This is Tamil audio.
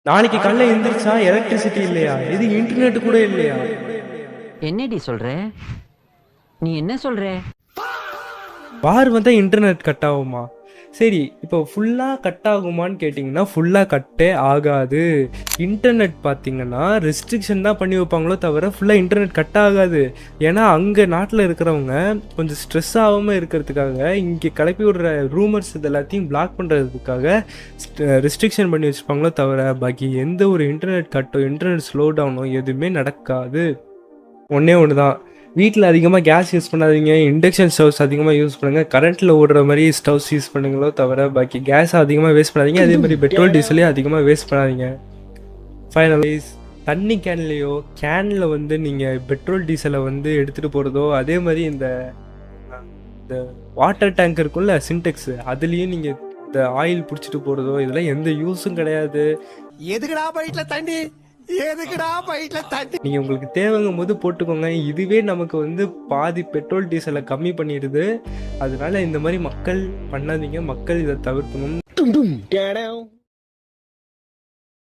நாளைக்கு காலைல எந்திரிச்சா எலக்ட்ரிசிட்டி இல்லையா, இது இன்டர்நெட் கூட இல்லையா? என்னடி சொல்ற? நீ என்ன சொல்ற? வார் வந்தா இன்டர்நெட் கட் ஆகுமா? சரி, இப்போ ஃபுல்லா கட் ஆகுமான்னு கேட்டிங்கன்னா ஃபுல்லா கட்டே ஆகாது. இன்டர்நெட் பார்த்தீங்கன்னா ரெஸ்ட்ரிக்ஷன் தான் பண்ணி வைப்பாங்களோ தவிர ஃபுல்லா இன்டர்நெட் கட் ஆகாது. ஏன்னா அங்கே நாட்டில் இருக்கிறவங்க கொஞ்சம் ஸ்ட்ரெஸ் ஆகாமல் இருக்கிறதுக்காக இங்கே கிளப்பி விடுற ரூமர்ஸ் இது எல்லாத்தையும் பிளாக் பண்ணுறதுக்காக ரெஸ்ட்ரிக்ஷன் பண்ணி வச்சுருப்பாங்களோ தவிர பாக்கி எந்த ஒரு இன்டர்நெட் கட்டோ இன்டர்நெட் ஸ்லோ டவுனோ எதுவுமே நடக்காது. ஒன்றே ஒன்று தான், வீட்டில் அதிகமாக கேஸ் யூஸ் பண்ணாதீங்க, இண்டக்ஷன் ஸ்டவ்ஸ் அதிகமாக யூஸ் பண்ணுங்கள், கரண்ட்டில் ஓடுற மாதிரி ஸ்டவ்ஸ் யூஸ் பண்ணுங்களோ தவிர பாக்கி கேஸை அதிகமாக வேஸ்ட் பண்ணாதீங்க. அதே மாதிரி பெட்ரோல் டீசலையும் அதிகமாக வேஸ்ட் பண்ணாதீங்க. ஃபைனலைஸ் தண்ணி கேன்லேயோ கேனில் வந்து நீங்கள் பெட்ரோல் டீசலை வந்து எடுத்துகிட்டு போகிறதோ, அதே மாதிரி இந்த இந்த வாட்டர் டேங்க் இருக்குல்ல சின்டெக்ஸு, அதுலேயும் நீங்கள் இந்த ஆயில் பிடிச்சிட்டு போகிறதோ இதெல்லாம் எந்த யூஸும் கிடையாது. எதுக்குடா பைட்ல தண்ணி, எதுக்குடா பைட்ல தண்ணி? நீங்கள் உங்களுக்கு தேவைங்கும் போது போட்டுக்கோங்க. இதுவே நமக்கு வந்து பாதி பெட்ரோல் டீசலை கம்மி பண்ணிடுது. அதனால இந்த மாதிரி மக்கள் பண்ணாதீங்க, மக்கள் இதை தவிர்க்கணும்.